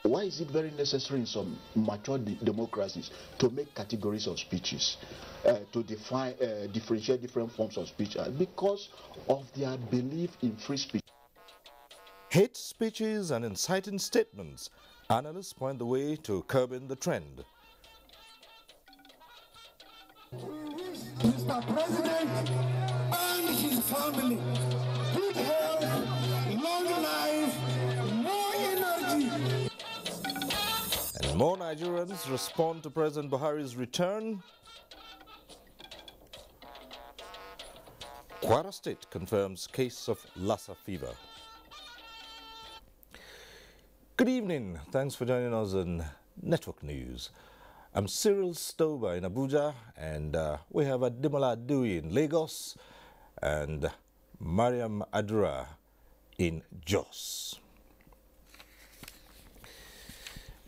Why is it very necessary in some mature democracies to make categories of speeches, to define, differentiate different forms of speech? Because of their belief in free speech. Hate speeches and inciting statements, analysts point the way to curbing the trend. Mr. President and his family, good health, long life, more energy. And more Nigerians respond to President Buhari's return. Kwara State confirms case of Lassa fever. Good evening. Thanks for joining us in Network News. I'm Cyril Stober in Abuja, and we have Ademola Adeoye in Lagos and Mariam Adura in Jos.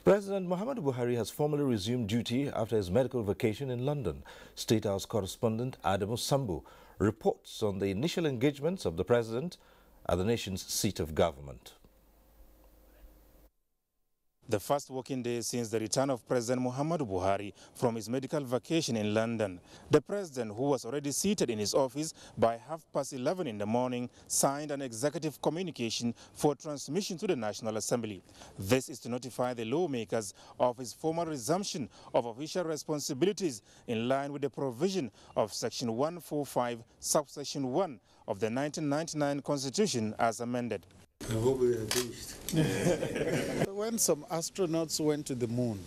President Muhammadu Buhari has formally resumed duty after his medical vacation in London. State House correspondent Adamu Sambu reports on the initial engagements of the president at the nation's seat of government. The first working day since the return of President Muhammadu Buhari from his medical vacation in London. The president, who was already seated in his office by 11:30 in the morning, signed an executive communication for transmission to the National Assembly. This is to notify the lawmakers of his formal resumption of official responsibilities in line with the provision of Section 145, Subsection 1 of the 1999 Constitution as amended. I hope we are finished. When some astronauts went to the moon,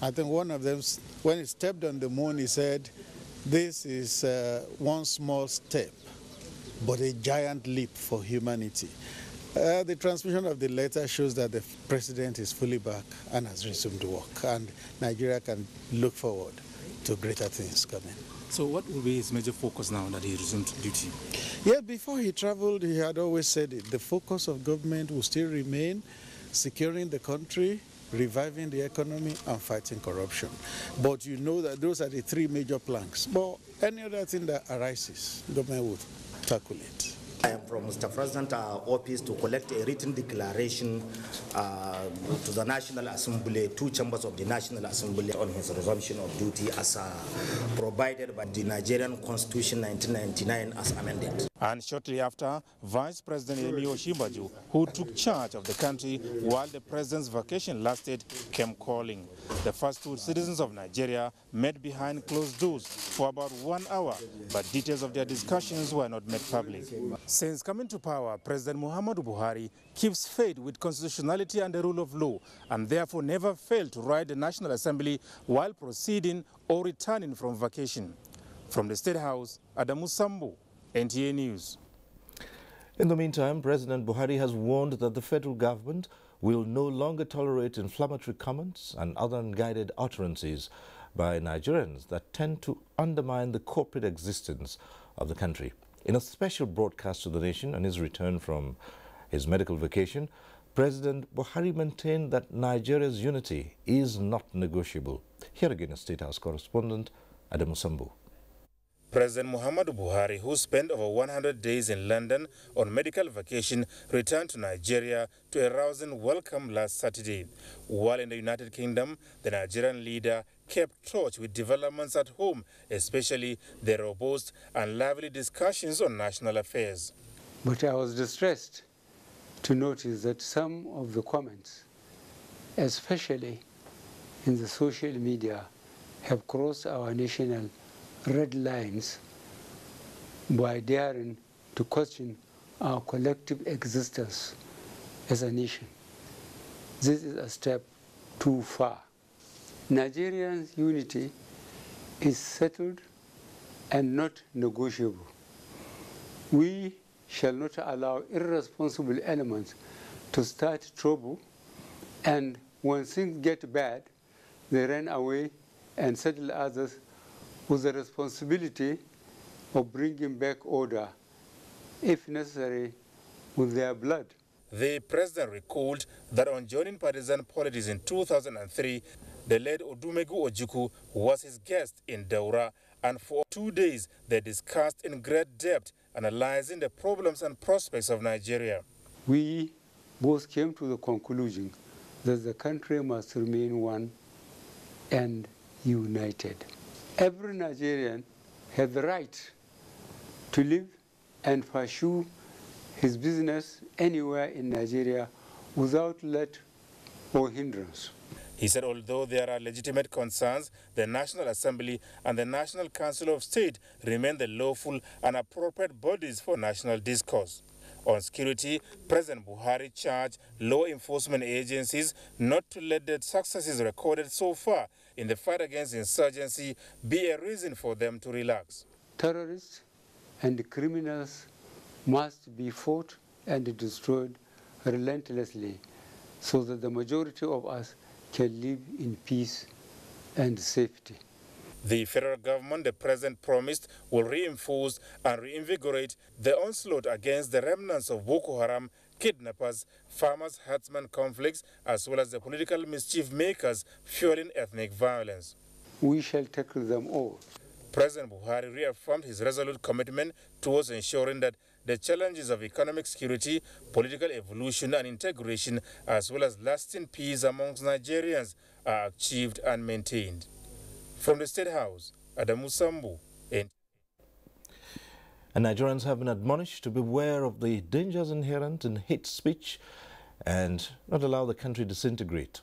I think one of them, when he stepped on the moon, he said, "This is one small step, but a giant leap for humanity." The transmission of the letter shows that the president is fully back and has resumed work, and Nigeria can look forward to greater things coming. So what will be his major focus now that he resumed duty? Yeah, before he traveled, he had always said it. The focus of government will still remain securing the country, reviving the economy, and fighting corruption. But you know that those are the three major planks. But any other thing that arises, government will tackle it. I am from Mr. President's office to collect a written declaration to the National Assembly, two chambers of the National Assembly, on his resumption of duty as provided by the Nigerian Constitution 1999 as amended. And shortly after, Vice President Yemi Osinbajo, who took charge of the country while the president's vacation lasted, came calling. The first two citizens of Nigeria met behind closed doors for about 1 hour, but details of their discussions were not made public. Since coming to power, President Muhammadu Buhari keeps faith with constitutionality and the rule of law, and therefore never failed to ride the National Assembly while proceeding or returning from vacation. From the State House, Adamu Sambu, NTA News. In the meantime, President Buhari has warned that the federal government will no longer tolerate inflammatory comments and other unguided utterances by Nigerians that tend to undermine the corporate existence of the country. In a special broadcast to the nation on his return from his medical vacation, President Buhari maintained that Nigeria's unity is not negotiable. Here again is State House correspondent Adamu Sambu. President Muhammadu Buhari, who spent over 100 days in London on medical vacation, returned to Nigeria to a rousing welcome last Saturday. While in the United Kingdom, the Nigerian leader kept touch with developments at home, especially the robust and lively discussions on national affairs. But I was distressed to notice that some of the comments, especially in the social media, have crossed our national red lines by daring to question our collective existence as a nation. This is a step too far. Nigerians' unity is settled and not negotiable. We shall not allow irresponsible elements to start trouble, and when things get bad, they run away and settle others with the responsibility of bringing back order, if necessary, with their blood. The president recalled that on joining partisan politics in 2003, the late Odumegu Ojukwu was his guest in Daura, and for 2 days they discussed in great depth, analyzing the problems and prospects of Nigeria. We both came to the conclusion that the country must remain one and united. Every Nigerian has the right to live and pursue his business anywhere in Nigeria without let or hindrance. He said although there are legitimate concerns, the National Assembly and the National Council of State remain the lawful and appropriate bodies for national discourse. On security, President Buhari charged law enforcement agencies not to let the successes recorded so far in the fight against insurgency be a reason for them to relax. Terrorists and criminals must be fought and destroyed relentlessly so that the majority of us can live in peace and safety. The federal government, the president promised, will reinforce and reinvigorate the onslaught against the remnants of Boko Haram, kidnappers, farmers, herdsmen conflicts, as well as the political mischief makers fueling ethnic violence. We shall tackle them all. President Buhari reaffirmed his resolute commitment towards ensuring that the challenges of economic security, political evolution and integration, as well as lasting peace amongst Nigerians, are achieved and maintained. From the State House, Adamu Sambu. And Nigerians have been admonished to beware of the dangers inherent in hate speech and not allow the country to disintegrate.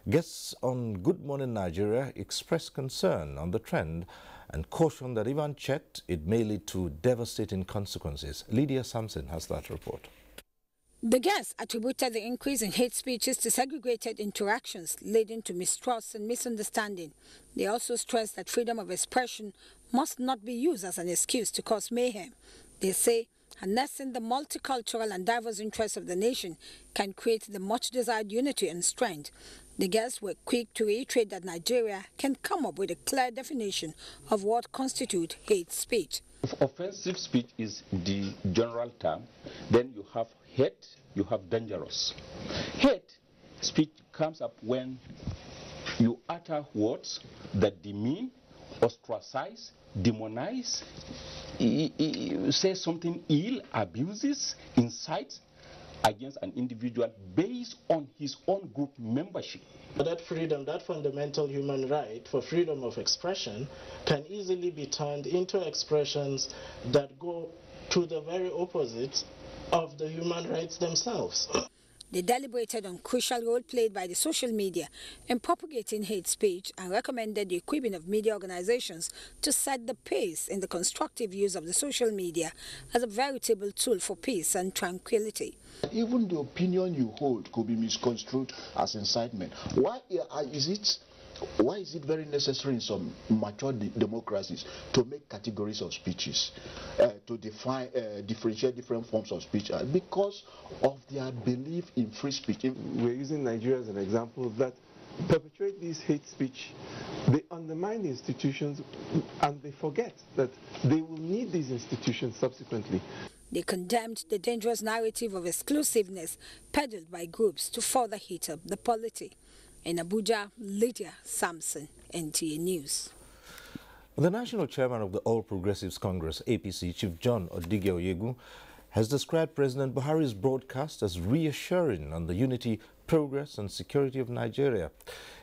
Guests on Good Morning Nigeria expressed concern on the trend and caution that if unchecked, it may lead to devastating consequences. Lydia Sampson has that report. The guests attributed the increase in hate speeches to segregated interactions leading to mistrust and misunderstanding. They also stressed that freedom of expression must not be used as an excuse to cause mayhem. They say harnessing the multicultural and diverse interests of the nation can create the much-desired unity and strength. The guests were quick to reiterate that Nigeria can come up with a clear definition of what constitutes hate speech. If offensive speech is the general term, then you have hate, you have dangerous. Hate speech comes up when you utter words that demean, ostracize, demonize, say something ill, abuses, incites against an individual based on his own group membership. That freedom, that fundamental human right for freedom of expression can easily be turned into expressions that go to the very opposite of the human rights themselves. They deliberated on crucial role played by the social media in propagating hate speech and recommended the equipping of media organizations to set the pace in the constructive use of the social media as a veritable tool for peace and tranquility. Even the opinion you hold could be misconstrued as incitement. Why is it very necessary in some mature democracies to make categories of speeches, to differentiate different forms of speech? Because of their belief in free speech. We're using Nigeria as an example that perpetuate this hate speech. They undermine the institutions and they forget that they will need these institutions subsequently. They condemned the dangerous narrative of exclusiveness peddled by groups to further heat up the polity. In Abuja, Lydia Sampson, NTA News. The national chairman of the All Progressives Congress, APC, Chief John Odigi Oyegu, has described President Buhari's broadcast as reassuring on the unity, progress and security of Nigeria.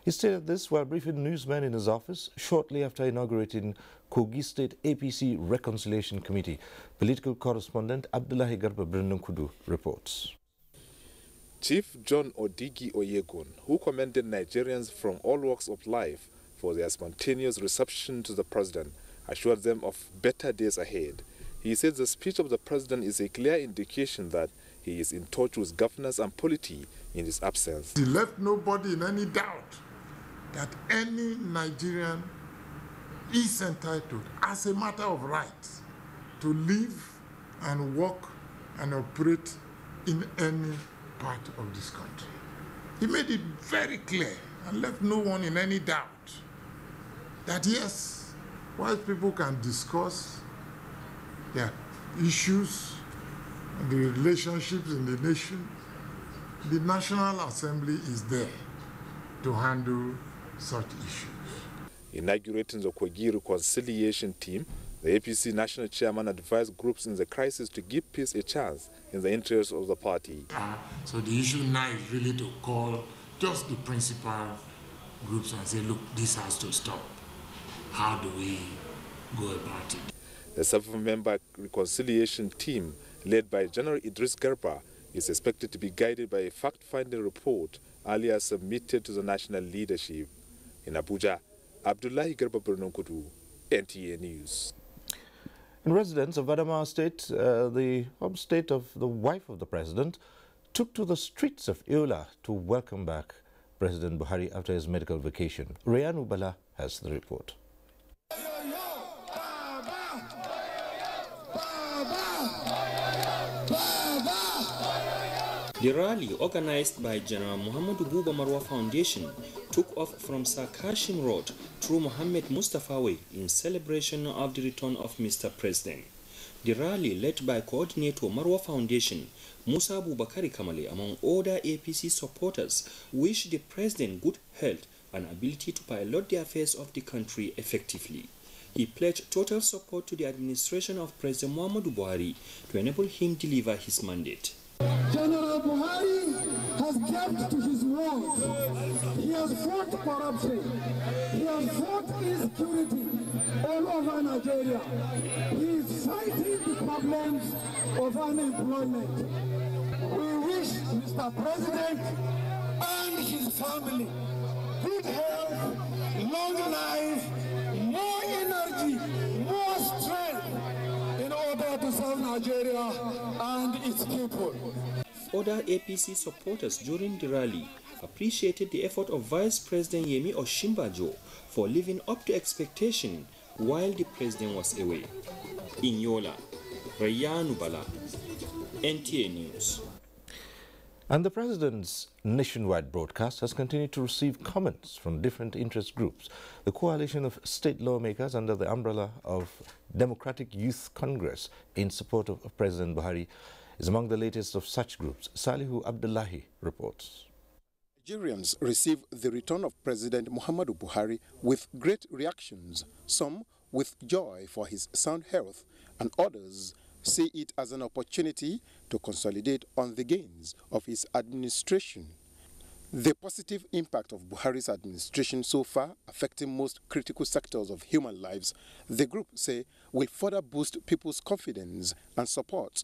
He stated this while briefing newsmen in his office shortly after inaugurating Kogi State APC Reconciliation Committee. Political correspondent Abdullahi Garba Kudu reports. Chief John Odigi Oyegu, who commended Nigerians from all walks of life for their spontaneous reception to the president, assured them of better days ahead. He said the speech of the president is a clear indication that he is in touch with governance and polity in his absence. He left nobody in any doubt that any Nigerian is entitled, as a matter of right, to live and work and operate in any part of this country. He made it very clear and left no one in any doubt that yes, while people can discuss their issues and the relationships in the nation, the National Assembly is there to handle such issues. Inaugurating the Kogi Reconciliation Team, the APC national chairman advised groups in the crisis to give peace a chance in the interest of the party. So the issue now is really to call just the principal groups and say, look, this has to stop. How do we go about it? The 7-member reconciliation team, led by General Idris Garba, is expected to be guided by a fact-finding report earlier submitted to the national leadership. In Abuja, Abdullahi Garba Bernonkudu, NTA News. In residents of Adamawa State, the home state of the wife of the president, took to the streets of Yola to welcome back President Buhari after his medical vacation. Rayanu Bala has the report. The rally, organized by General Muhammadu Buba Marwa Foundation, took off from Sir Kashim Road through Mohammed Mustafa Way in celebration of the return of Mr. President. The rally, led by coordinator Marwa Foundation, Musa Abubakari Kamale, among other APC supporters, wished the president good health and ability to pilot the affairs of the country effectively. He pledged total support to the administration of President Muhammadu Buhari to enable him deliver his mandate. General Buhari has kept to his word. He has fought corruption. He has fought insecurity all over Nigeria. He is fighting the problems of unemployment. We wish Mr. President and his family good health, long life, more energy, more strength in order to serve Nigeria and its people. Other APC supporters during the rally appreciated the effort of Vice President Yemi Osinbajo for living up to expectation while the president was away. In Yola, Rayanu Bala, NTA News. And the president's nationwide broadcast has continued to receive comments from different interest groups. The coalition of state lawmakers under the umbrella of Democratic Youth Congress in support of President Buhari is among the latest of such groups. Salihu Abdullahi reports. Nigerians receive the return of President Muhammadu Buhari with great reactions, some with joy for his sound health, and others see it as an opportunity to consolidate on the gains of his administration. The positive impact of Buhari's administration so far, affecting most critical sectors of human lives, the group say will further boost people's confidence and support.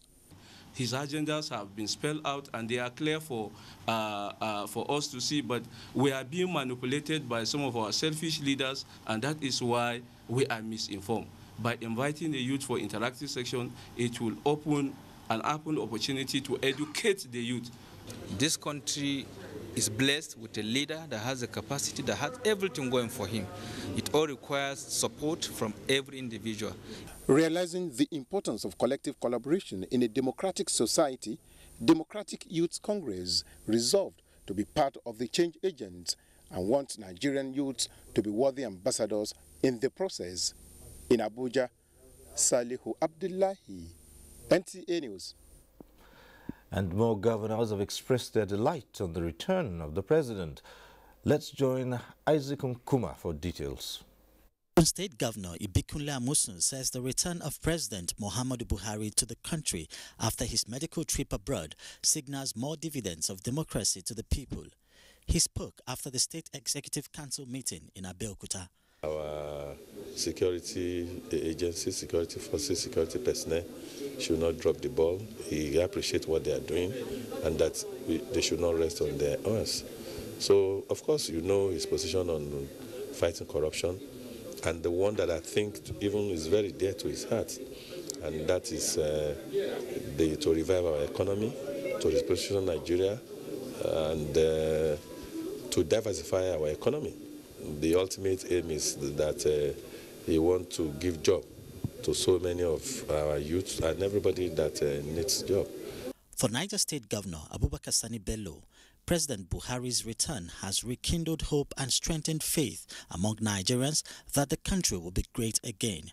His agendas have been spelled out and they are clear for us to see, but we are being manipulated by some of our selfish leaders, and that is why we are misinformed. By inviting the youth for interactive section, it will open an open opportunity to educate the youth. This country is blessed with a leader that has the capacity, that has everything going for him. It all requires support from every individual. Realizing the importance of collective collaboration in a democratic society, Democratic Youth Congress resolved to be part of the change agents and want Nigerian youths to be worthy ambassadors in the process. In Abuja, Salihu Abdullahi, NTA News. And more governors have expressed their delight on the return of the president. Let's join Isaac Nkuma for details. State Governor Ibikunle Amosun says the return of President Muhammadu Buhari to the country after his medical trip abroad signals more dividends of democracy to the people. He spoke after the State Executive Council meeting in Abeokuta. Our security agencies, security forces, security personnel should not drop the ball. He appreciates what they are doing and that they should not rest on their oars. So, of course, you know his position on fighting corruption, and the one that I think even is very dear to his heart, and that is to revive our economy, to reposition Nigeria, and to diversify our economy. The ultimate aim is that he wants to give job to so many of our youth and everybody that needs job. For Niger State Governor Abubakar Sani Bello, President Buhari's return has rekindled hope and strengthened faith among Nigerians that the country will be great again.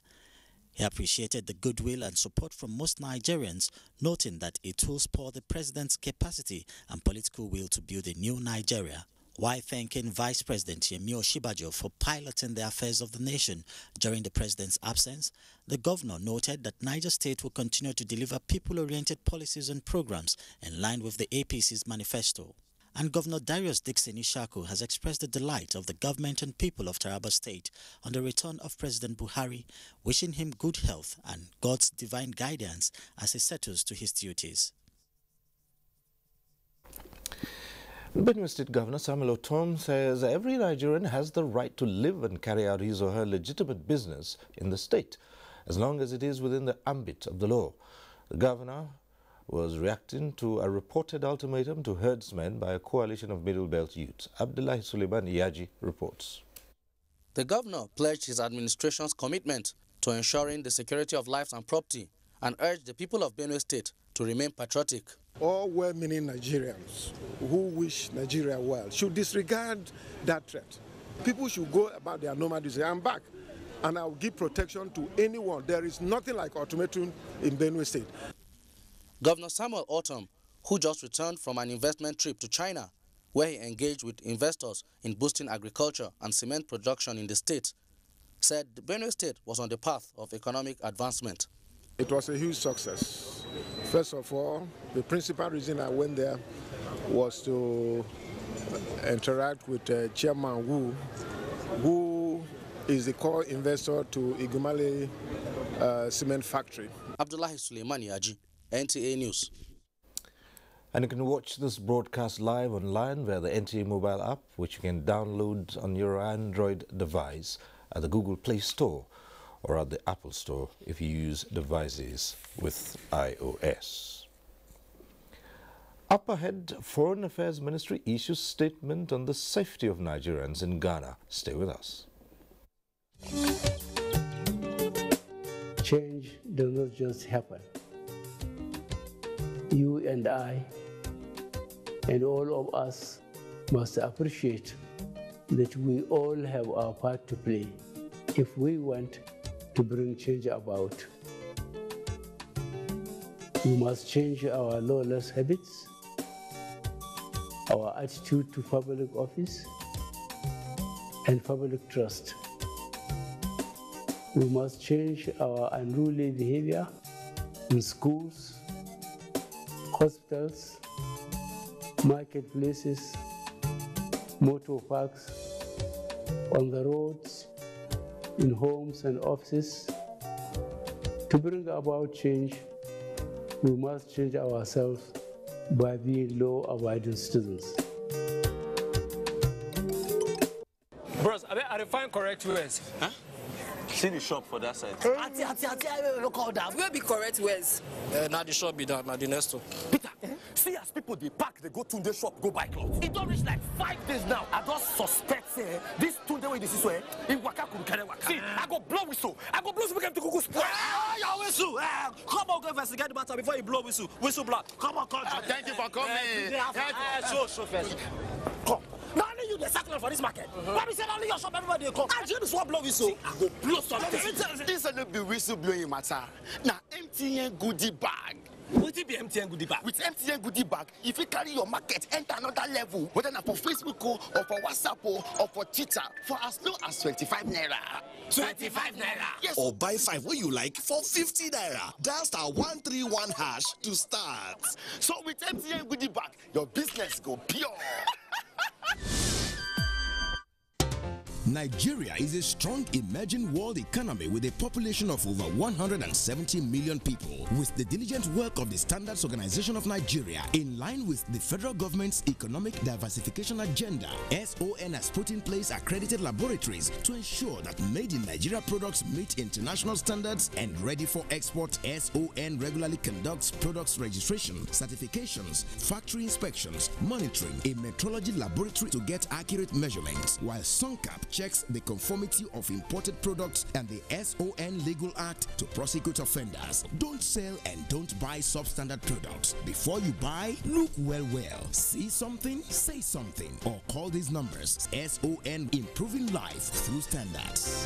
He appreciated the goodwill and support from most Nigerians, noting that it will spur the president's capacity and political will to build a new Nigeria. While thanking Vice President Yemi Osinbajo for piloting the affairs of the nation during the president's absence, the governor noted that Niger State will continue to deliver people-oriented policies and programs in line with the APC's manifesto. And Governor Darius Dixon Ishaku has expressed the delight of the government and people of Taraba State on the return of President Buhari, wishing him good health and God's divine guidance as he settles to his duties. Benue State Governor Samuel Otom says every Nigerian has the right to live and carry out his or her legitimate business in the state, as long as it is within the ambit of the law. The governor was reacting to a reported ultimatum to herdsmen by a coalition of Middle Belt youths. Abdullahi Suleiman Iyaji reports. The governor pledged his administration's commitment to ensuring the security of lives and property and urged the people of Benue State to remain patriotic. All well-meaning Nigerians who wish Nigeria well should disregard that threat. People should go about their normal duties. I'm back, and I'll give protection to anyone. There is nothing like ultimatum in Benue State. Governor Samuel Otom, who just returned from an investment trip to China, where he engaged with investors in boosting agriculture and cement production in the state, said the Benue State was on the path of economic advancement. It was a huge success. First of all, the principal reason I went there was to interact with Chairman Wu, who is the core investor to Igumale cement factory. Abdullahi Suleiman Yaji, NTA News. And you can watch this broadcast live online via the NTA mobile app, which you can download on your Android device at the Google Play Store or at the Apple Store if you use devices with iOS. Up ahead, Foreign Affairs Ministry issues statement on the safety of Nigerians in Ghana. Stay with us. Change does not just happen. You and I and all of us must appreciate that we all have our part to play if we want to bring change about. We must change our lawless habits, our attitude to public office, and public trust. We must change our unruly behavior in schools, hospitals, marketplaces, motor parks, on the roads, in homes and offices. To bring about change, we must change ourselves by being law-abiding citizens. Bros, I find correct words. Huh? See the shop for that side. Look all that. Where be correct words? Now the shop be done, now the next one. Peter, see as people they pack, they go to the shop, go buy clothes. It don't reach like 5 days now. I just suspect this Tunde way this is where in Waka could carry Waka. See, I go blow whistle. I go blow whistle to go spoil. Your whistle. Come on, go investigate the matter before you blow whistle. Whistle block. Come on, come. Thank you for coming. Show first. Come. Not only you the circular for this market. Why we say only your shop everybody come? I just want blow whistle. I go blow something. This is not be whistle blowing matter. Now MTN goodie bag. What it be MTN goodie bag? With MTN goodie bag, if you carry your market enter another level, whether not for Facebook or for WhatsApp or for Twitter, for as low as 25 naira. 25 naira. Yes. Or buy 5 what you like for 50 naira. Dial *131# to start. So with MTN goodie bag, your business go pure. Nigeria is a strong emerging world economy with a population of over 170 million people. With the diligent work of the Standards Organization of Nigeria, in line with the federal government's economic diversification agenda, SON has put in place accredited laboratories to ensure that made in Nigeria products meet international standards and ready for export. SON regularly conducts products registration, certifications, factory inspections, monitoring, a metrology laboratory to get accurate measurements, while SONCAP checks the conformity of imported products and the SON Legal Act to prosecute offenders. Don't sell and don't buy substandard products. Before you buy, look well. See something, say something, or call these numbers. SON, improving life through standards.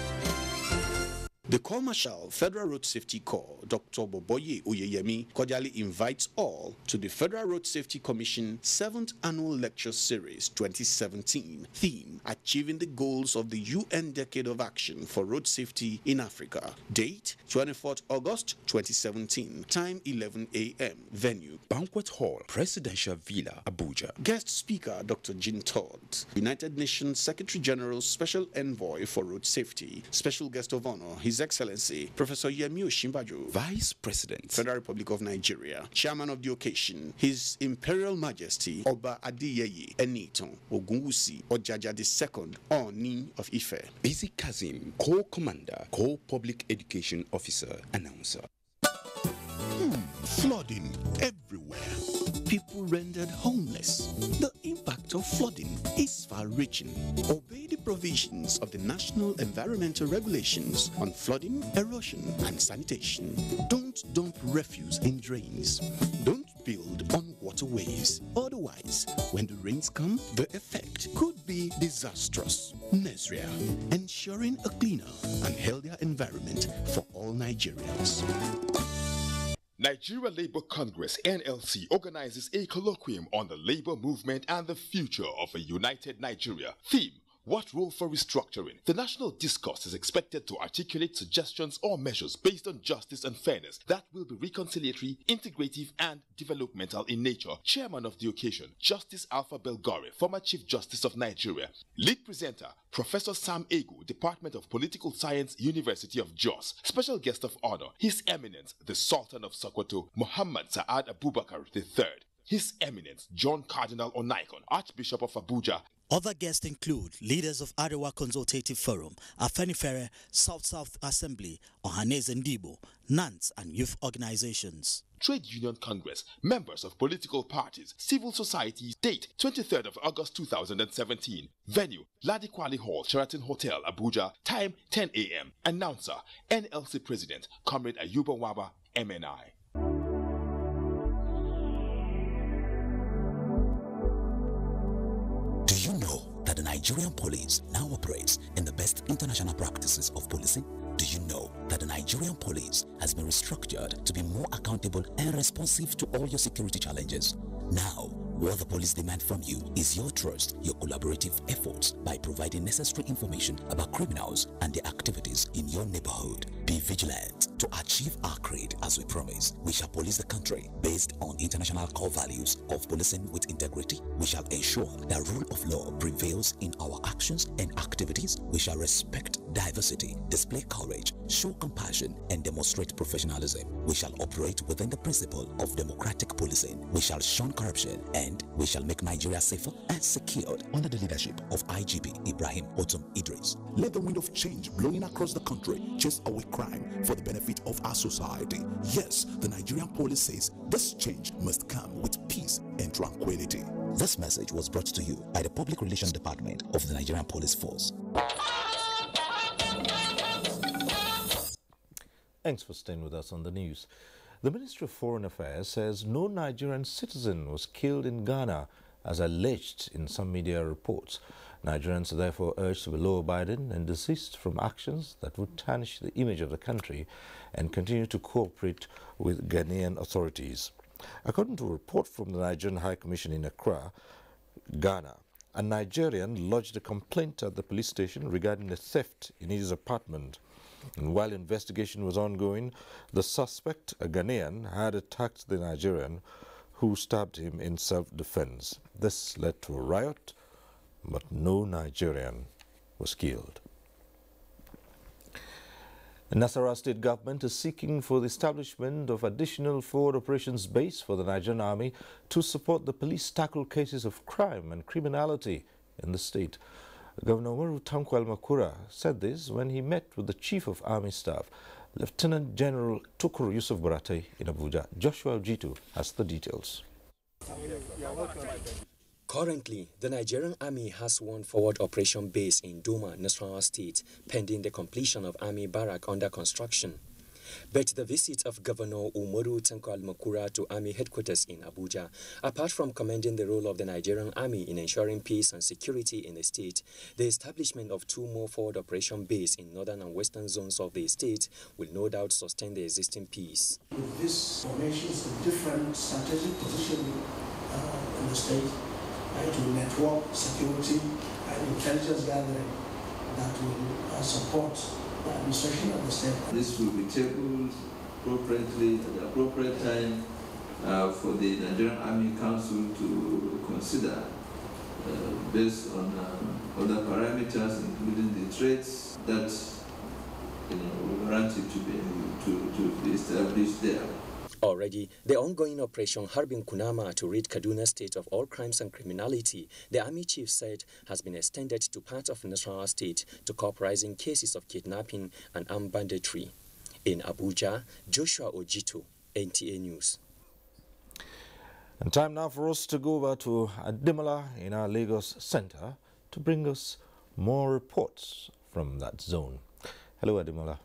The Corps Marshal, Federal Road Safety Corps, Dr. Boboye Oyeyemi, cordially invites all to the Federal Road Safety Commission 7th Annual Lecture Series 2017. Theme: Achieving the Goals of the UN Decade of Action for Road Safety in Africa. Date: 24th August 2017. Time: 11 a.m. Venue: Banquet Hall, Presidential Villa, Abuja. Guest speaker: Dr. Jean Todd, United Nations Secretary General Special Envoy for Road Safety. Special guest of honor: His Excellency Professor Yemi Osinbajo, Vice President, Federal Republic of Nigeria. Chairman of the occasion: His Imperial Majesty Oba Adeyeye Enitan Ogunwusi Ojaja II, Oni of Ife. Basic Kazim, Co-Commander, Co-Public Education Officer, Announcer. Flooding everywhere. People rendered homeless. The impact of flooding is far-reaching. Obey the provisions of the National Environmental Regulations on flooding, erosion, and sanitation. Don't dump refuse in drains. Don't build on waterways. Otherwise, when the rains come, the effect could be disastrous. Nasarawa, ensuring a cleaner and healthier environment for all Nigerians. Nigeria Labour Congress (NLC) organizes a colloquium on the labor movement and the future of a united Nigeria. Theme: What role for restructuring? The national discourse is expected to articulate suggestions or measures based on justice and fairness that will be reconciliatory, integrative, and developmental in nature. Chairman of the occasion: Justice Alpha Belgore, former Chief Justice of Nigeria. Lead presenter: Professor Sam Egu, Department of Political Science, University of Jos. Special guest of honor: His Eminence, the Sultan of Sokoto, Muhammad Sa'ad Abubakar III. His Eminence, John Cardinal Onaikon, Archbishop of Abuja. Other guests include leaders of Arewa Consultative Forum, Afenifere, South-South Assembly, Ohanese Ndibo, NANS, and youth organizations. Trade Union Congress, members of political parties, civil society. Date: 23rd of August 2017. Venue: Ladikwali Hall, Sheraton Hotel, Abuja. Time: 10 a.m. Announcer: NLC President Comrade Ayuba Waba, MNI. The Nigerian police now operates in the best international practices of policing? Do you know that the Nigerian police has been restructured to be more accountable and responsive to all your security challenges? Now, what the police demand from you is your trust, your collaborative efforts by providing necessary information about criminals and their activities in your neighborhood. Be vigilant. To achieve our creed, as we promise, we shall police the country based on international core values of policing with integrity. We shall ensure that rule of law prevails in our actions and activities. We shall respect diversity, display courage, show compassion, and demonstrate professionalism. We shall operate within the principle of democratic policing. We shall shun corruption, and we shall make Nigeria safer and secured under the leadership of IGP Ibrahim Otum Idris. Let the wind of change blowing across the country chase away crime for the benefit of our society. Yes, the Nigerian police says this change must come with peace and tranquility. This message was brought to you by the Public Relations Department of the Nigerian Police Force. Thanks for staying with us on the news. The Ministry of Foreign Affairs says no Nigerian citizen was killed in Ghana, as alleged in some media reports. Nigerians are therefore urged to be law-abiding and desist from actions that would tarnish the image of the country and continue to cooperate with Ghanaian authorities. According to a report from the Nigerian High Commission in Accra, Ghana, a Nigerian lodged a complaint at the police station regarding a theft in his apartment. And while investigation was ongoing, the suspect, a Ghanaian, had attacked the Nigerian, who stabbed him in self-defense. This led to a riot, but no Nigerian was killed. The Nasarawa state government is seeking for the establishment of additional forward operations base for the Nigerian army to support the police tackle cases of crime and criminality in the state. Governor Umaru Tanko Makura said this when he met with the Chief of Army Staff, Lieutenant General Tukur Yusuf Barate, in Abuja. Joshua Ojitu has the details. Currently, the Nigerian Army has one forward operation base in Doma, Nasarawa State, pending the completion of Army Barrack under construction. But the visit of Governor Umaru Tanko Al-Makura to Army headquarters in Abuja, apart from commending the role of the Nigerian Army in ensuring peace and security in the state, the establishment of 2 more forward operation bases in northern and western zones of the state will no doubt sustain the existing peace. With these formations of different strategic positioning in the state, to network security and intelligence gathering that will support the administration of the state. This will be tabled appropriately at the appropriate time for the Nigerian Army Council to consider based on other parameters, including the traits that will warrant it to be established there. Already, the ongoing Operation Harbin Kunama to rid Kaduna State of all crimes and criminality, the Army Chief said, has been extended to part of Nasarawa State to curb rising cases of kidnapping and armed banditry. In Abuja, Joshua Ojito, NTA News. And time now for us to go over to Ademola in our Lagos Center to bring us more reports from that zone. Hello, Ademola.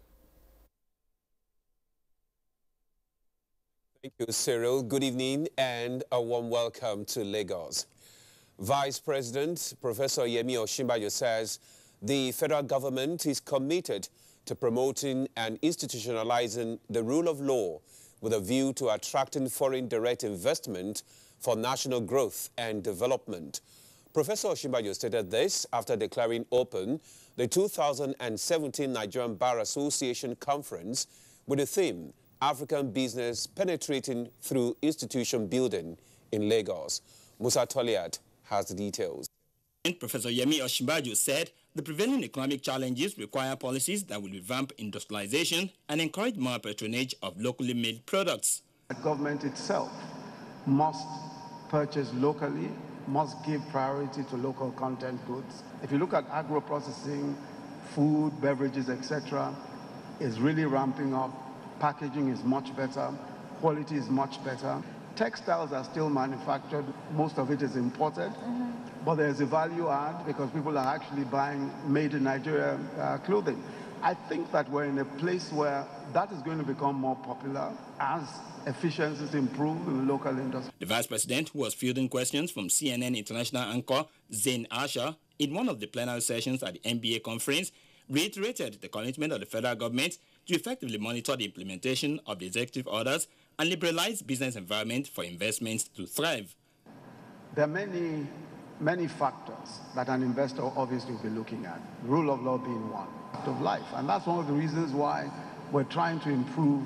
Thank you, Cyril. Good evening and a warm welcome to Lagos. Vice President Professor Yemi Osinbajo says the federal government is committed to promoting and institutionalizing the rule of law with a view to attracting foreign direct investment for national growth and development. Professor Osinbajo stated this after declaring open the 2017 Nigerian Bar Association Conference with the theme African Business Penetrating Through Institution Building in Lagos. Musa Toliat has the details. Professor Yemi Osinbajo said the prevailing economic challenges require policies that will revamp industrialization and encourage more patronage of locally made products. The government itself must purchase locally, must give priority to local content goods. If you look at agro-processing, food, beverages, etc., is really ramping up. Packaging is much better, quality is much better. Textiles are still manufactured, most of it is imported, but there's a value add because people are actually buying made in Nigeria clothing. I think that we're in a place where that is going to become more popular as efficiencies improve in the local industry. The Vice President, who was fielding questions from CNN international anchor Zain Asha in one of the plenary sessions at the NBA conference, reiterated the commitment of the federal government to effectively monitor the implementation of the executive orders and liberalize business environment for investments to thrive. There are many factors that an investor obviously will be looking at, rule of law being one, fact of life. And that's one of the reasons why we're trying to improve,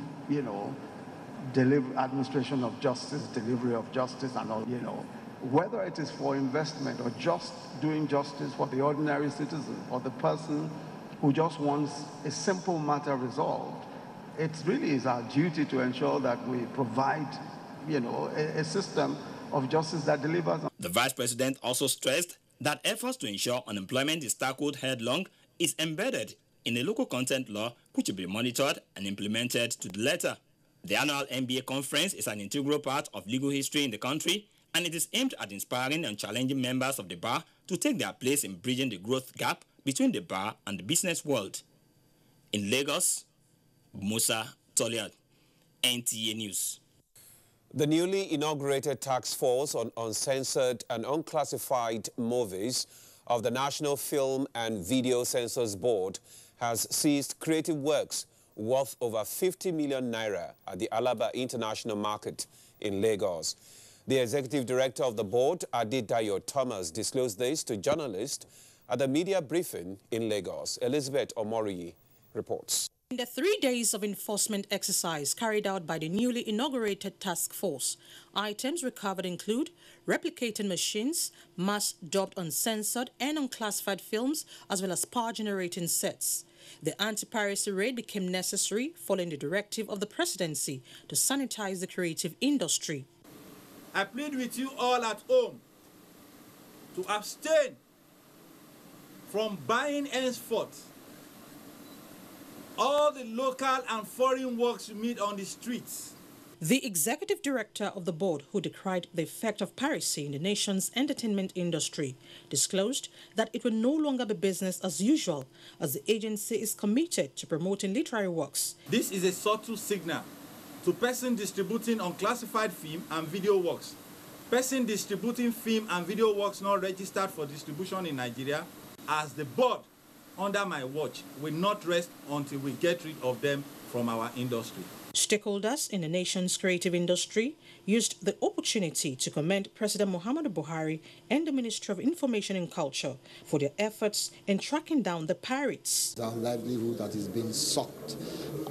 administration of justice, delivery of justice and all, whether it is for investment or just doing justice for the ordinary citizen or the person who just wants a simple matter resolved. It really is our duty to ensure that we provide, a system of justice that delivers. The Vice President also stressed that efforts to ensure unemployment is tackled headlong is embedded in a local content law which will be monitored and implemented to the letter. The annual NBA conference is an integral part of legal history in the country, and it is aimed at inspiring and challenging members of the bar to take their place in bridging the growth gap between the bar and the business world. In Lagos, Musa Toliat, NTA News. The newly inaugurated task force on uncensored and unclassified movies of the National Film and Video Censors Board has seized creative works worth over 50 million naira at the Alaba International Market in Lagos. The executive director of the board, Adedayo Thomas, disclosed this to journalists at the media briefing in Lagos. Elizabeth Omori reports. In the 3 days of enforcement exercise carried out by the newly inaugurated task force, items recovered include replicating machines, mass-dubbed uncensored and unclassified films, as well as power-generating sets. The anti-piracy raid became necessary following the directive of the presidency to sanitize the creative industry. I plead with you all at home to abstain from buying henceforth all the local and foreign works you meet on the streets. The executive director of the board, who decried the effect of piracy in the nation's entertainment industry, disclosed that it will no longer be business as usual, as the agency is committed to promoting literary works. This is a subtle signal to persons distributing unclassified film and video works. Persons distributing film and video works not registered for distribution in Nigeria, as the board under my watch will not rest until we get rid of them from our industry. Stakeholders in the nation's creative industry used the opportunity to commend President Muhammadu Buhari and the Ministry of Information and Culture for their efforts in tracking down the pirates. Our livelihood that is being sucked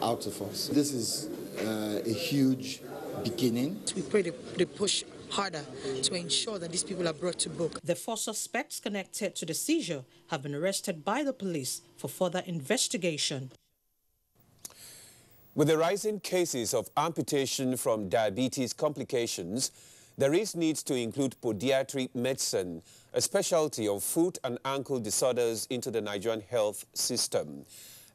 out of us. This is a huge beginning. We pray they push harder to ensure that these people are brought to book. The 4 suspects connected to the seizure have been arrested by the police for further investigation. With the rising cases of amputation from diabetes complications, there is need to include podiatry medicine, a specialty of foot and ankle disorders, into the Nigerian health system.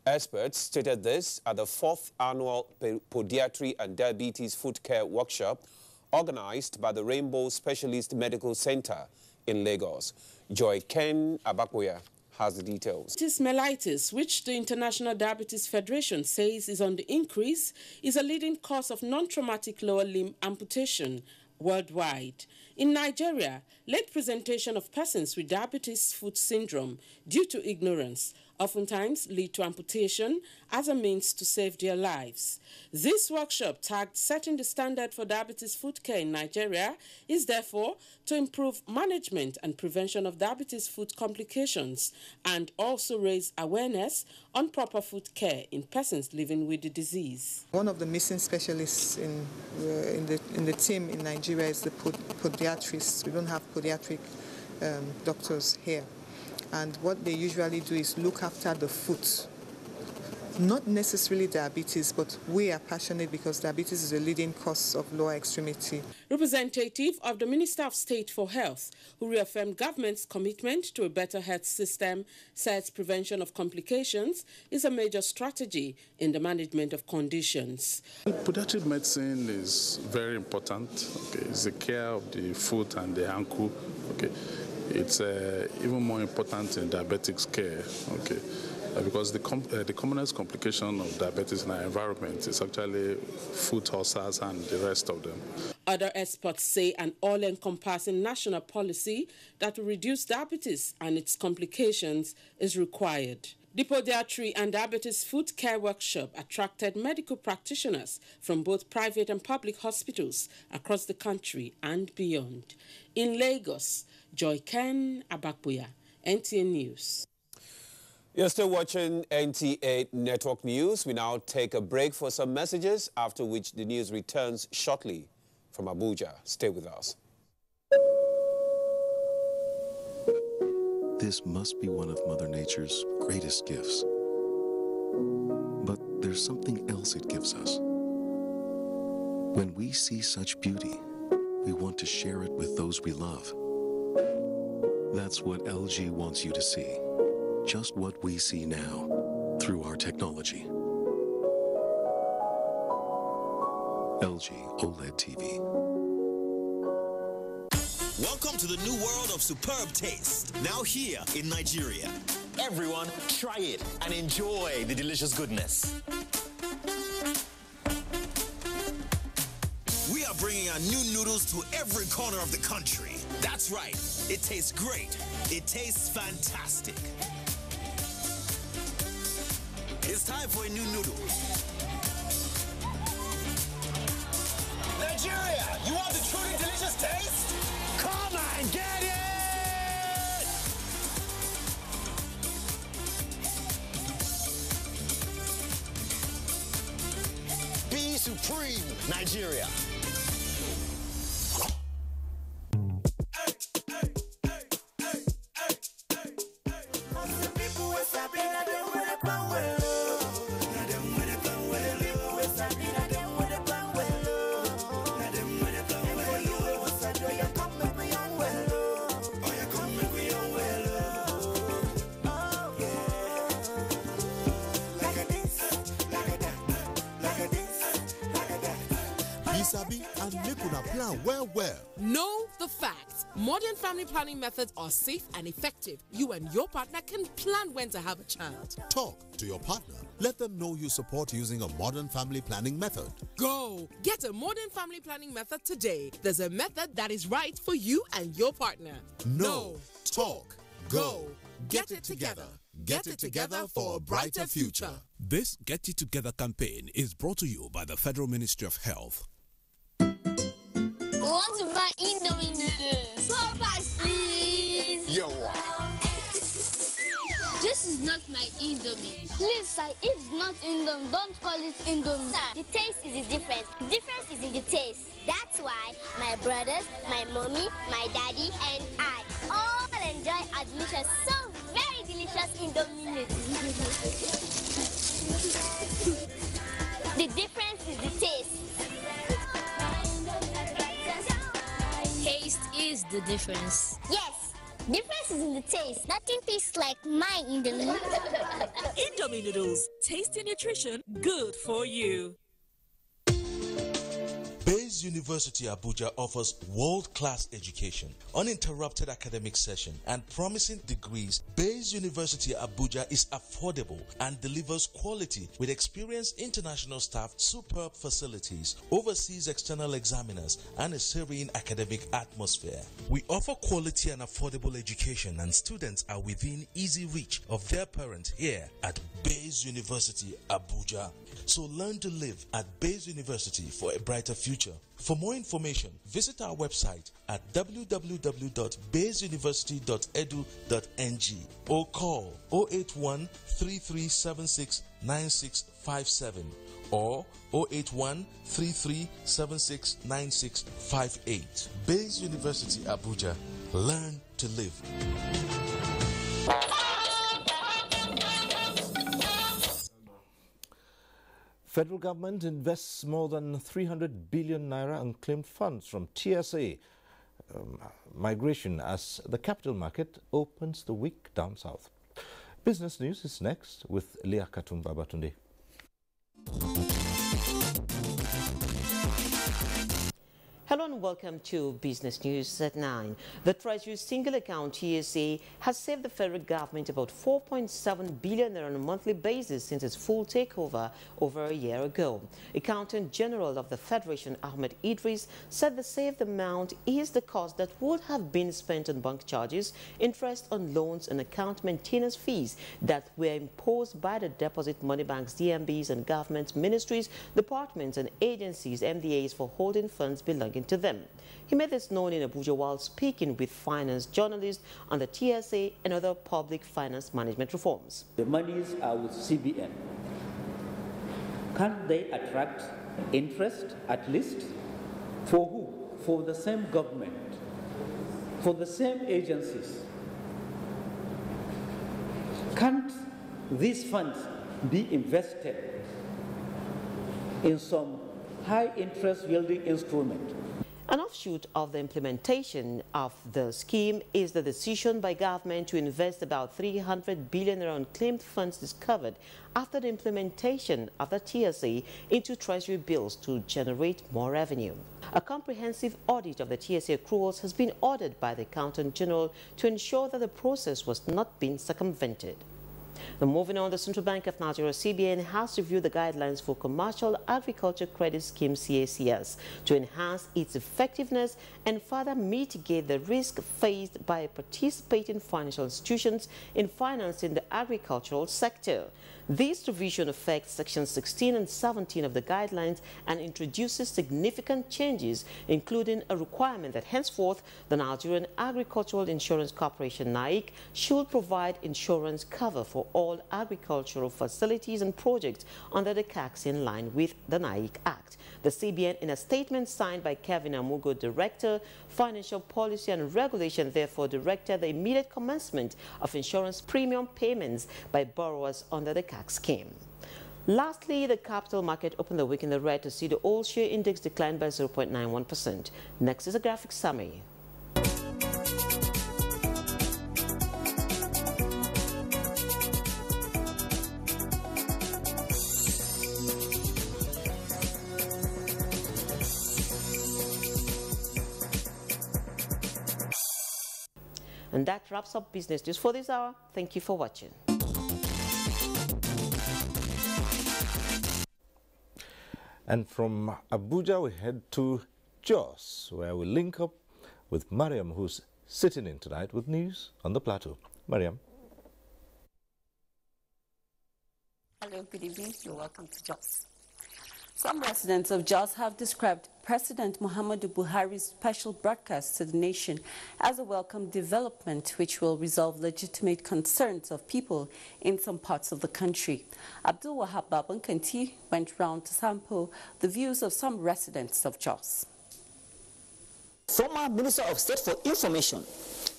Experts stated this at the 4th annual Podiatry and Diabetes Foot Care Workshop organized by the Rainbow Specialist Medical Center in Lagos. Joy Ken Abakoya has the details. Mellitus, which the International Diabetes Federation says is on the increase, is a leading cause of non-traumatic lower limb amputation worldwide. In Nigeria, late presentation of persons with diabetes foot syndrome due to ignorance oftentimes lead to amputation as a means to save their lives. This workshop, tagged Setting the Standard for Diabetes Foot Care in Nigeria, is therefore to improve management and prevention of diabetes foot complications and also raise awareness on proper foot care in persons living with the disease. One of the missing specialists in the team in Nigeria is the podiatrists. We don't have podiatric doctors here. And what they usually do is look after the foot. Not necessarily diabetes, but we are passionate because diabetes is a leading cause of lower extremity. Representative of the Minister of State for Health, who reaffirmed government's commitment to a better health system, says prevention of complications is a major strategy in the management of conditions. Podiatric medicine is very important. Okay. It's the care of the foot and the ankle. Okay. It's even more important in diabetics care. Okay. Because the commonest complication of diabetes in our environment is actually foot ulcers and the rest of them. Other experts say an all-encompassing national policy that will reduce diabetes and its complications is required. The Podiatry and Diabetes Foot Care Workshop attracted medical practitioners from both private and public hospitals across the country and beyond. In Lagos, Joy Ken Abakoya, NTA News. You're still watching NTA Network News. We now take a break for some messages, after which the news returns shortly from Abuja. Stay with us. This must be one of Mother Nature's greatest gifts. But there's something else it gives us. When we see such beauty, we want to share it with those we love. That's what LG wants you to see. Just what we see now through our technology. LG OLED TV. Welcome to the new world of superb taste, now here in Nigeria. Everyone, try it and enjoy the delicious goodness. We are bringing our new noodles to every corner of the country. That's right, it tastes great. It tastes fantastic. It's time for a new noodle. Nigeria, you want the truly delicious taste? Come and get it! Be supreme, Nigeria. sabi and make una plan well. Know the facts. Modern family planning methods are safe and effective. You and your partner can plan when to have a child. Talk to your partner. Let them know you support using a modern family planning method. Go! Get a modern family planning method today. There's a method that is right for you and your partner. No. Talk. Go. Get it together. Get it together for a brighter future. This Get It Together campaign is brought to you by the Federal Ministry of Health. We want to buy Indomie noodles. So fast, please. Yo. This is not my Indomie. Please, sir, it's not Indomie. Don't call it Indomie. Sir, the taste is the difference. The difference is in the taste. That's why my brothers, my mommy, my daddy, and I all enjoy a delicious, so very delicious Indomie noodles. The difference is the taste. Taste is the difference. Yes, difference is in the taste. Nothing tastes like my Indomie. Indomie noodles, tasty nutrition, good for you. Bayes University Abuja offers world-class education, uninterrupted academic session, and promising degrees. Bayes University Abuja is affordable and delivers quality with experienced international staff, superb facilities, overseas external examiners, and a serene academic atmosphere. We offer quality and affordable education, and students are within easy reach of their parents here at Bayes University Abuja. So learn to live at Bayes University for a brighter future. For more information, visit our website at www.bayesuniversity.edu.ng or call 081 3376 9657 or 081 3376 9658. Bayes University Abuja. Learn to live. Federal government invests more than 300 billion naira unclaimed funds from TSA migration as the capital market opens the week down south. Business News is next with Leah Katumba Batunde. Hello and welcome to Business News at 9. The Treasury Single Account TSA has saved the federal government about 4.7 billion on a monthly basis since its full takeover over a year ago. Accountant General of the Federation, Ahmed Idris, said the saved amount is the cost that would have been spent on bank charges, interest on loans and account maintenance fees that were imposed by the deposit money banks, DMBs and government ministries, departments and agencies, MDAs for holding funds belonging to them. He made this known in Abuja while speaking with finance journalists on the TSA and other public finance management reforms. The monies are with CBN. Can't they attract interest at least? For who? For the same government, for the same agencies. Can't these funds be invested in some high interest yielding instrument? An offshoot of the implementation of the scheme is the decision by government to invest about 300 billion in unclaimed funds discovered after the implementation of the TSA into treasury bills to generate more revenue. A comprehensive audit of the TSA accruals has been ordered by the Accountant General to ensure that the process was not being circumvented. Now, moving on, the Central Bank of Nigeria, CBN, has reviewed the guidelines for Commercial Agriculture Credit Scheme, CACS, to enhance its effectiveness and further mitigate the risk faced by participating financial institutions in financing the agricultural sector. This revision affects Sections 16 and 17 of the guidelines and introduces significant changes, including a requirement that henceforth the Nigerian Agricultural Insurance Corporation, NAIC, should provide insurance cover for all agricultural facilities and projects under the CACS in line with the NAIC Act. The CBN, in a statement signed by Kevin Amugo, Director, Financial Policy and Regulation, therefore directed the immediate commencement of insurance premium payments by borrowers under the CACS scheme. Lastly, the capital market opened the week in the red to see the all-share index decline by 0.91%. Next is a graphic summary. And that wraps up business news for this hour. Thank you for watching. And from Abuja, we head to Jos, where we link up with Mariam, who's sitting in tonight with news on the plateau. Mariam. Hello, good evening. You're welcome to Jos. Some residents of Jos have described President Muhammadu Buhari's special broadcast to the nation as a welcome development which will resolve legitimate concerns of people in some parts of the country. Abdul Wahab Babankanti went round to sample the views of some residents of Jos. Former Minister of State for Information,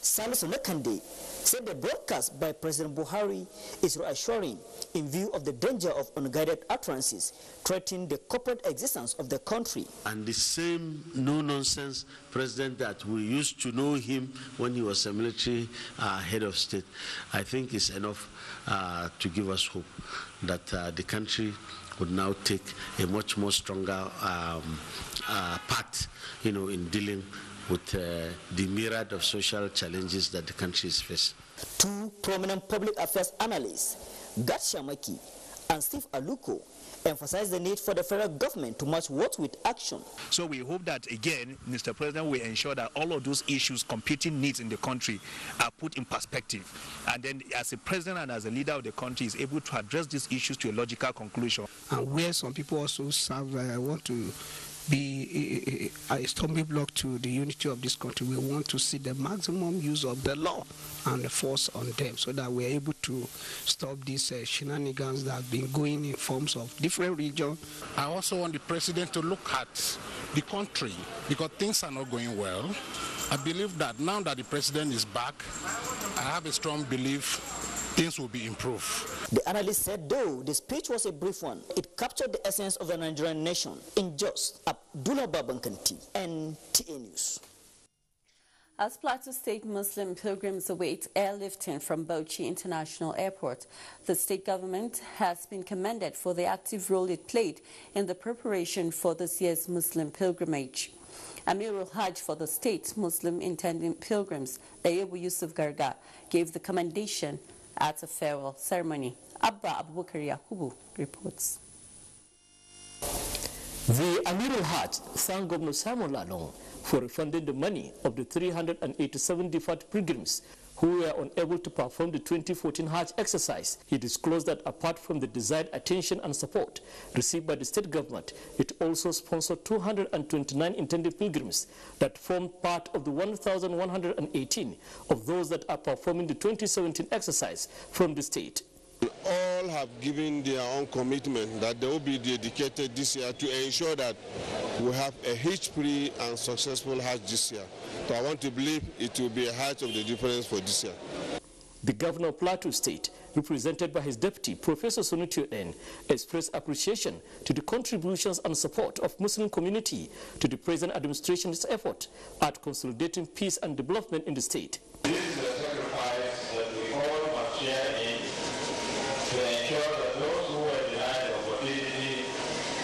Salisu Lekande, said the broadcast by President Buhari is reassuring in view of the danger of unguided utterances threatening the corporate existence of the country. And the same no-nonsense president that we used to know him when he was a military head of state, I think is enough to give us hope that the country would now take a much more stronger part, in dealing with the myriad of social challenges that the country is facing. Two prominent public affairs analysts, Gat Shamaki and Steve Aluko, emphasized the need for the federal government to match words with action. So we hope that, again, Mr. President will ensure that all of those issues, competing needs in the country, are put in perspective. And then as a president and as a leader of the country is able to address these issues to a logical conclusion. And where some people also want to be a stumbling block to the unity of this country, we want to see the maximum use of the law and the force on them so that we're able to stop these shenanigans that have been going in forms of different regions. I also want the president to look at the country because things are not going well. I believe that now that the president is back, I have a strong belief things will be improved. The analyst said though the speech was a brief one, it captured the essence of the Nigerian nation. In Jos, Abdullah Babankanti, NTA News. As Plateau State Muslim pilgrims await airlifting from Bauchi International Airport, the state government has been commended for the active role it played in the preparation for this year's Muslim pilgrimage. Amirul Hajj for the state Muslim intending pilgrims, Ayebu Yusuf Garga, gave the commendation at a farewell ceremony. Abba Abubakar Yakubu reports. The Amirul Hajj thanked Governor Simon Lalong for refunding the money of the 387 deferred pilgrims who were unable to perform the 2014 Hajj exercise. He disclosed that apart from the desired attention and support received by the state government, it also sponsored 229 intended pilgrims that formed part of the 1,118 of those that are performing the 2017 exercise from the state. All have given their own commitment that they will be dedicated this year to ensure that we have a hitch-free and successful Hajj this year. So I want to believe it will be a height of the difference for this year. The governor of Plateau State, represented by his deputy, Professor Sonutio N, expressed appreciation to the contributions and support of Muslim community to the present administration's effort at consolidating peace and development in the state. This is a sacrifice that we all must share in to ensure that those who were denied the opportunity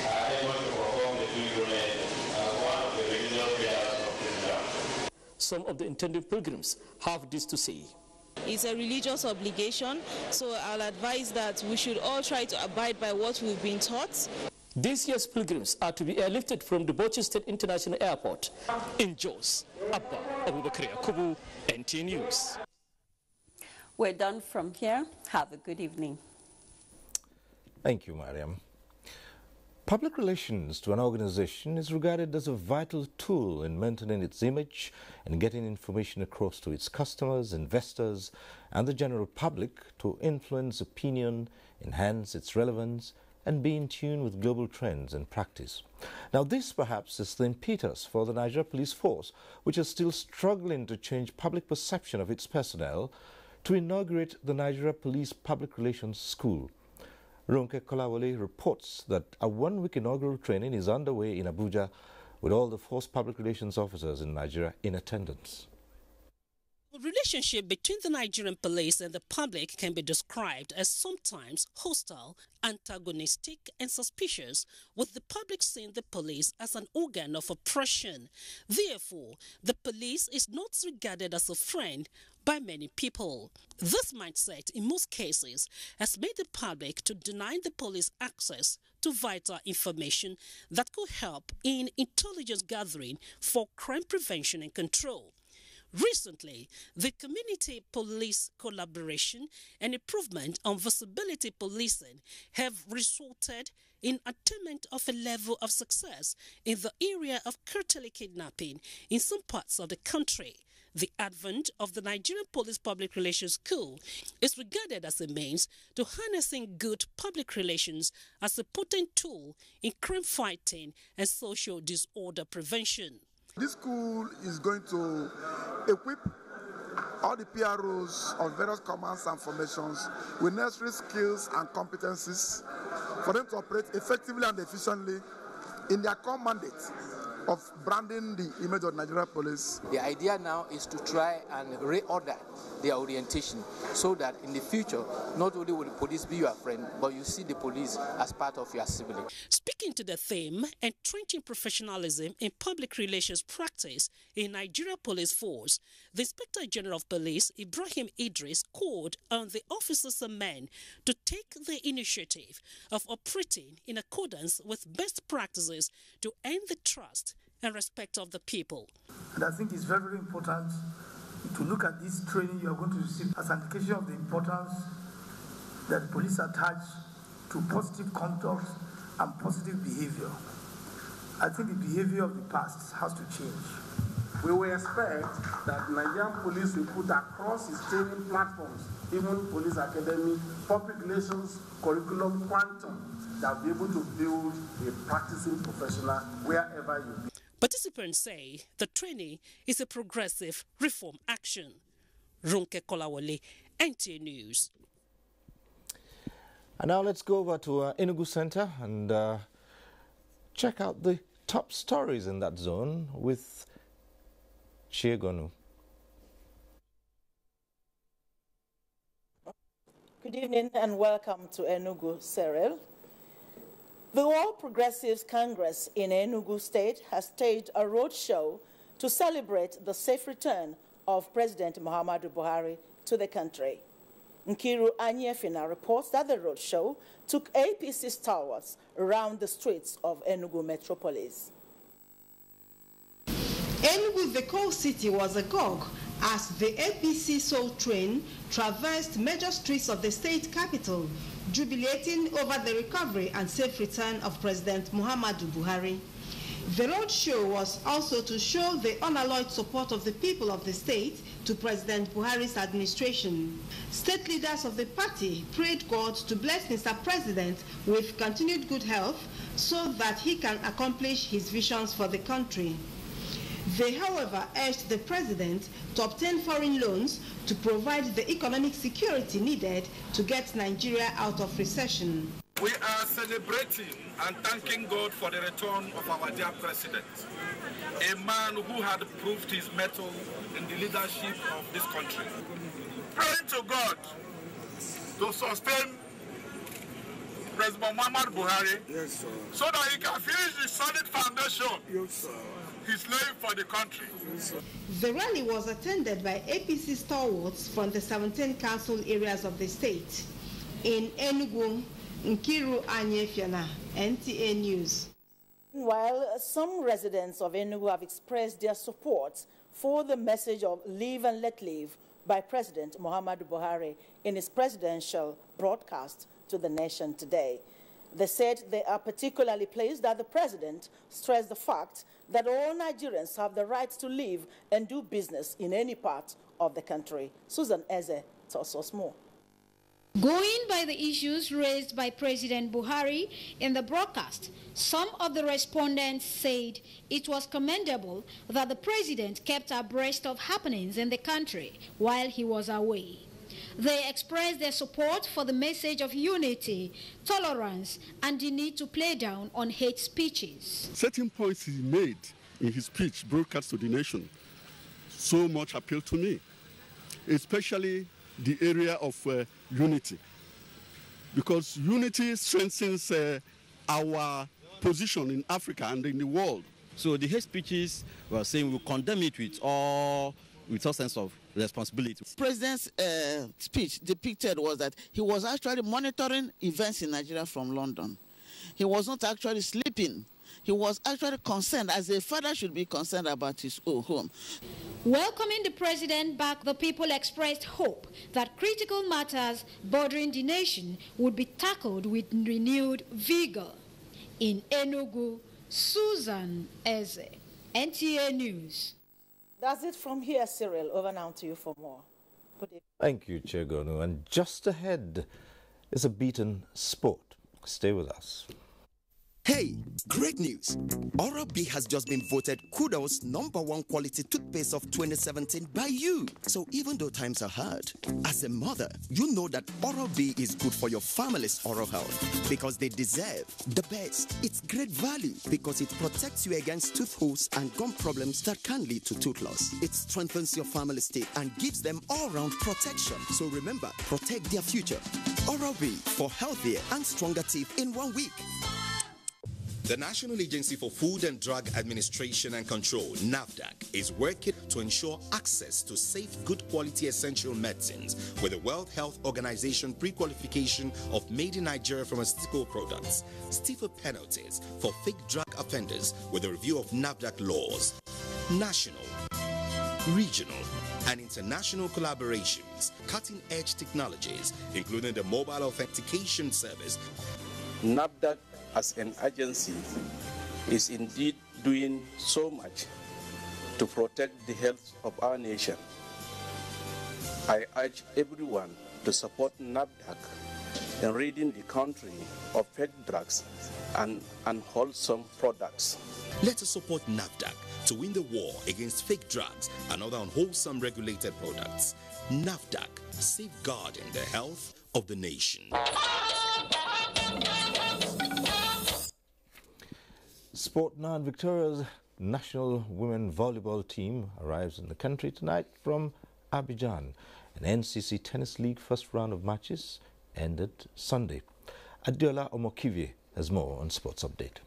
are able to perform the pilgrimage as one of the religious prayers of Islam. Some of the intended pilgrims have this to say. It's a religious obligation, so I'll advise that we should all try to abide by what we've been taught. This year's pilgrims are to be airlifted from the Bauchi State International Airport in Jos. Abba Abubakar Yakubu, NTA News. We're done from here. Have a good evening. Thank you, Mariam. Public relations to an organization is regarded as a vital tool in maintaining its image and getting information across to its customers, investors, and the general public to influence opinion, enhance its relevance, and be in tune with global trends and practice. Now, this perhaps is the impetus for the Nigeria Police Force, which is still struggling to change public perception of its personnel, to inaugurate the Nigeria Police Public Relations School. Ronke Kolawole reports that a one-week inaugural training is underway in Abuja with all the force public relations officers in Nigeria in attendance. The relationship between the Nigerian police and the public can be described as sometimes hostile, antagonistic, and suspicious, with the public seeing the police as an organ of oppression. Therefore, the police is not regarded as a friend, by many people. This mindset, in most cases, has made the public to deny the police access to vital information that could help in intelligence gathering for crime prevention and control. Recently, the community police collaboration and improvement on visibility policing have resulted in attainment of a level of success in the area of curtailing kidnapping in some parts of the country. The advent of the Nigerian Police Public Relations School is regarded as a means to harnessing good public relations as a potent tool in crime fighting and social disorder prevention. This school is going to equip all the PROs of various commands and formations with necessary skills and competencies for them to operate effectively and efficiently in their core mandate of branding the image of Nigerian police. The idea now is to try and reorder their orientation so that in the future, not only will the police be your friend, but you see the police as part of your sibling. Speaking to the theme, entrenching professionalism in public relations practice in Nigeria Police Force, the Inspector General of Police, Ibrahim Idris, called on the officers and men to take the initiative of operating in accordance with best practices to earn the trust and respect of the people. And I think it's very, very important to look at this training you are going to receive as an indication of the importance that police attach to positive conduct and positive behavior. I think the behavior of the past has to change. We will expect that Nigerian police will put across its training platforms, even police academy, public relations, curriculum, quantum, that will be able to build a practicing professional wherever you be. Participants say the training is a progressive reform action. Ronke Kolawole, NTA News. And now let's go over to Enugu Center and check out the top stories in that zone with Chiegonu. Good evening and welcome to Enugu, Cyril. The All Progressives Congress in Enugu State has staged a roadshow to celebrate the safe return of President Muhammadu Buhari to the country. Nkiru Anyefina reports that the roadshow took APC stalwarts around the streets of Enugu metropolis. Enugu, the coal city, was agog as the APC Soul Train traversed major streets of the state capital, jubilating over the recovery and safe return of President Muhammadu Buhari. The roadshow was also to show the unalloyed support of the people of the state to President Buhari's administration. State leaders of the party prayed God to bless Mr. President with continued good health so that he can accomplish his visions for the country. They, however, urged the president to obtain foreign loans to provide the economic security needed to get Nigeria out of recession. We are celebrating and thanking God for the return of our dear president, a man who had proved his mettle in the leadership of this country. Praying to God to sustain President Muhammadu Buhari, yes, so that he can finish the solid foundation, yes, he's laying for the country. Yes, the rally was attended by APC stalwarts from the 17 council areas of the state. In Enugu, Nkiru Anyefiana, NTA News. While some residents of Enugu have expressed their support for the message of live and let live by President Muhammadu Buhari in his presidential broadcast to the nation today, they said they are particularly pleased that the president stressed the fact that all Nigerians have the right to live and do business in any part of the country. Susan Eze tells us more. Going by the issues raised by President Buhari in the broadcast, some of the respondents said it was commendable that the president kept abreast of happenings in the country while he was away. They expressed their support for the message of unity, tolerance, and the need to play down on hate speeches. Certain points he made in his speech broadcast to the nation so much appealed to me, especially the area of unity, because unity strengthens our position in Africa and in the world. So the hate speeches, we are saying we condemn it with all with a sense of responsibility. President's speech depicted was that he was actually monitoring events in Nigeria from London. He was not actually sleeping. He was actually concerned, as a father should be concerned about his own home. Welcoming the president back, the people expressed hope that critical matters bordering the nation would be tackled with renewed vigor. In Enugu, Susan Eze, NTA News. That's it from here, Cyril. Over now to you for more. Good evening. Thank you, Chegonu. And just ahead is a beaten sport. Stay with us. Hey, great news! Oral-B has just been voted Kudo's #1 quality toothpaste of 2017 by you. So even though times are hard, as a mother, you know that Oral-B is good for your family's oral health because they deserve the best. It's great value because it protects you against tooth holes and gum problems that can lead to tooth loss. It strengthens your family's teeth and gives them all-round protection. So remember, protect their future. Oral-B for healthier and stronger teeth in 1 week. The National Agency for Food and Drug Administration and Control, NAFDAC, is working to ensure access to safe, good quality essential medicines with the World Health Organization pre-qualification of Made in Nigeria pharmaceutical products, stiffer penalties for fake drug offenders with a review of NAFDAC laws, national, regional, and international collaborations, cutting-edge technologies, including the mobile authentication service. NAFDAC as an agency is indeed doing so much to protect the health of our nation. I urge everyone to support NAFDAC in ridding the country of fake drugs and unwholesome products. Let us support NAFDAC to win the war against fake drugs and other unwholesome regulated products. NAFDAC, safeguarding the health of the nation. Sport now, and Victoria's national women volleyball team arrives in the country tonight from Abuja. An NCC Tennis League first round of matches ended Sunday. Adiola Omokivi has more on Sports Update.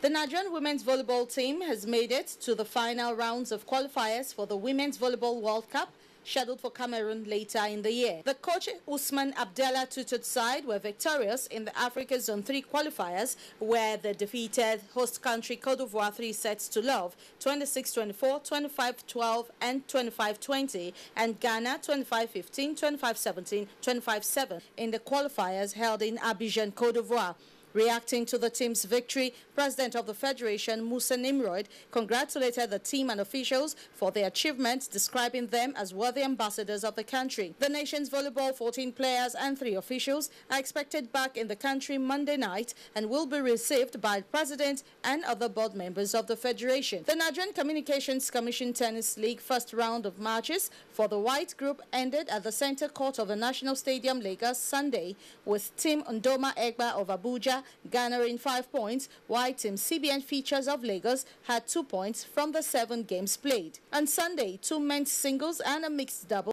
The Nigerian women's volleyball team has made it to the final rounds of qualifiers for the Women's Volleyball World Cup, scheduled for Cameroon later in the year. The coach Usman Abdallah tutored side were victorious in the Africa Zone 3 qualifiers, where they defeated host country Cote d'Ivoire 3-0, 26-24, 25-12 and 25-20, and Ghana 25-15, 25-17, 25-7 in the qualifiers held in Abidjan, Cote d'Ivoire. Reacting to the team's victory, President of the Federation, Musa Nimrod, congratulated the team and officials for their achievements, describing them as worthy ambassadors of the country. The nation's volleyball 14 players and 3 officials are expected back in the country Monday night and will be received by the President and other board members of the Federation. The Nigerian Communications Commission Tennis League first round of matches for the white group ended at the center court of the National Stadium, Lagos, Sunday, with Team Ndoma Egba of Abuja garnering 5 points, while Team CBN Features of Lagos had 2 points from the 7 games played. On Sunday, 2 men's singles and a mixed double